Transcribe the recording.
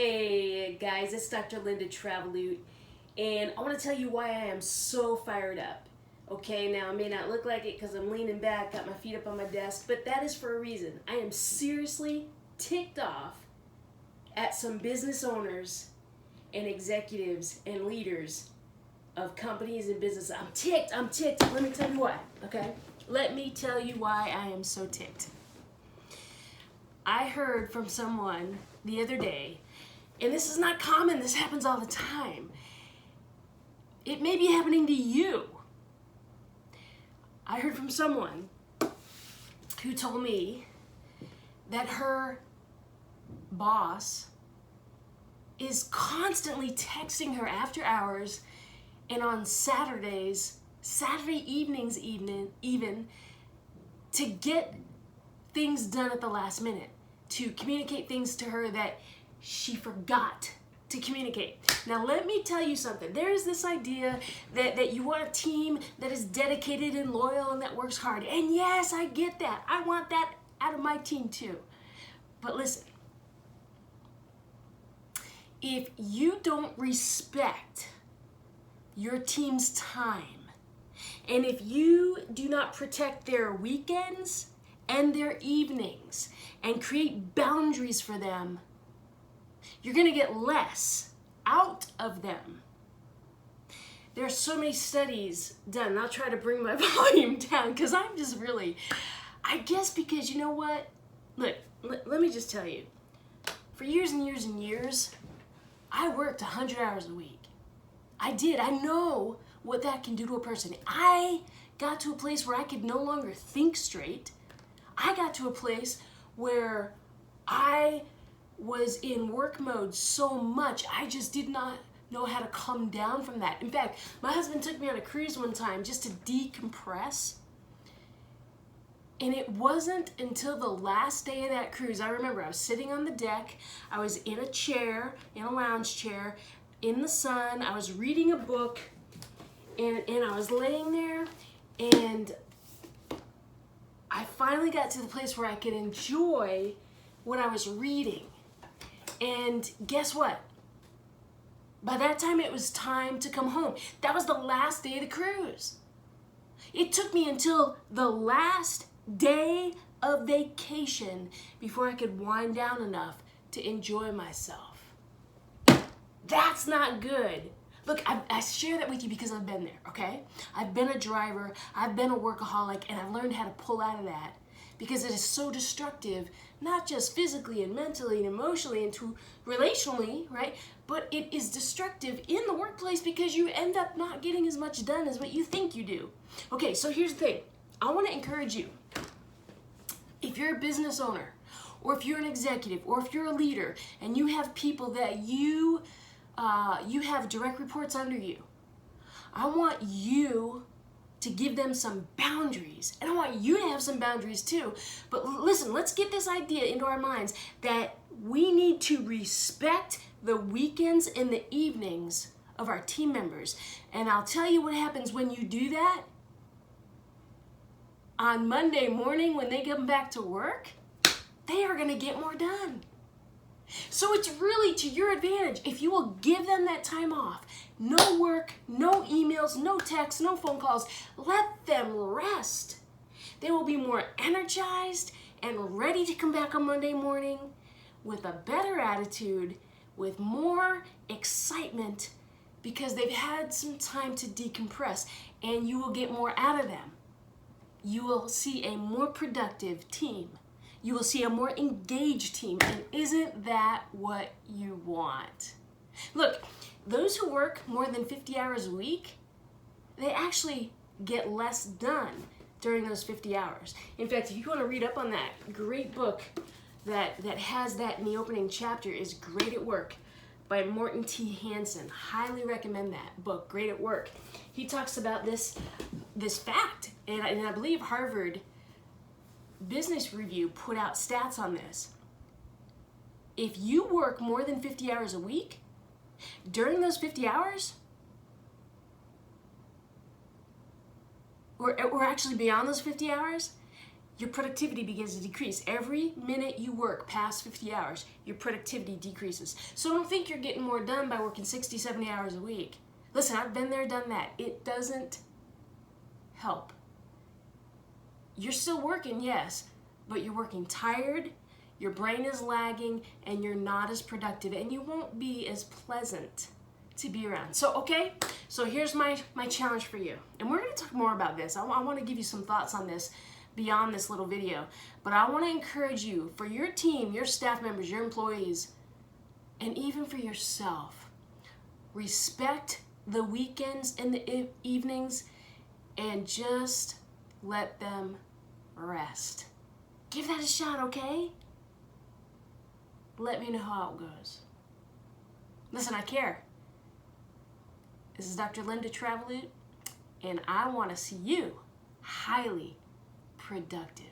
Hey guys, it's Dr. Linda Travelute, and I want to tell you why I am so fired up. Okay, now I may not look like it because I'm leaning back, got my feet up on my desk, but that is for a reason. I am seriously ticked off at some business owners and executives and leaders of companies and businesses. I'm ticked. Let me tell you why, okay? Let me tell you why I am so ticked. I heard from someone the other day, and this is not common, this happens all the time. It may be happening to you. I heard from someone who told me that her boss is constantly texting her after hours and on Saturdays, Saturday evenings even, to get things done at the last minute, to communicate things to her that she forgot to communicate. Now let me tell you something. There is this idea that you want a team that is dedicated and loyal and that works hard. And yes, I get that. I want that out of my team too. But listen, if you don't respect your team's time, and if you do not protect their weekends and their evenings and create boundaries for them, you're going to get less out of them. There are so many studies done, and I'll try to bring my volume down because I'm just really, I guess because you know what? Look, let me just tell you, for years and years and years, I worked 100 hours a week. I did. I know what that can do to a person. I got to a place where I could no longer think straight. I got to a place where I was in work mode so much, I just did not know how to come down from that. In fact, my husband took me on a cruise one time just to decompress. And it wasn't until the last day of that cruise, I remember I was sitting on the deck, I was in a chair, in a lounge chair, in the sun, I was reading a book, and I was laying there, and I finally got to the place where I could enjoy what I was reading. And guess what? By that time, it was time to come home. That was the last day of the cruise. It took me until the last day of vacation before I could wind down enough to enjoy myself. That's not good. Look, I share that with you because I've been there, okay? I've been a driver, I've been a workaholic, and I've learned how to pull out of that because it is so destructive, not just physically and mentally and emotionally and relationally, right? But it is destructive in the workplace because you end up not getting as much done as what you think you do. Okay, so here's the thing. I want to encourage you. If you're a business owner, or if you're an executive, or if you're a leader, and you have people that you have direct reports under you, I want you to give them some boundaries. And I want you to have some boundaries too. But listen, let's get this idea into our minds that we need to respect the weekends and the evenings of our team members. And I'll tell you what happens when you do that. On Monday morning when they come back to work, they are going to get more done. So it's really to your advantage if you will give them that time off. No work, no emails, no texts, no phone calls. Let them rest. They will be more energized and ready to come back on Monday morning with a better attitude, with more excitement because they've had some time to decompress, and you will get more out of them. You will see a more productive team. You will see a more engaged team, and isn't that what you want? Look, those who work more than 50 hours a week, they actually get less done during those 50 hours. In fact, if you want to read up on that, great book that has that in the opening chapter is Great at Work by Morton T. Hansen. Highly recommend that book, Great at Work. He talks about this fact, and I believe Harvard Business Review put out stats on this. If you work more than 50 hours a week, during those 50 hours, or actually beyond those 50 hours, your productivity begins to decrease. Every minute you work past 50 hours, your productivity decreases. So don't think you're getting more done by working 60, 70 hours a week. Listen, I've been there, done that. It doesn't help. You're still working, yes, but you're working tired, your brain is lagging, and you're not as productive, and you won't be as pleasant to be around. So, okay, so here's my challenge for you. And we're gonna talk more about this. I wanna give you some thoughts on this beyond this little video. But I wanna encourage you, for your team, your staff members, your employees, and even for yourself, respect the weekends and the evenings and just let them rest. Give that a shot, okay? Let me know how it goes. Listen, I care. This is Dr. Linda Travelute, and I want to see you highly productive.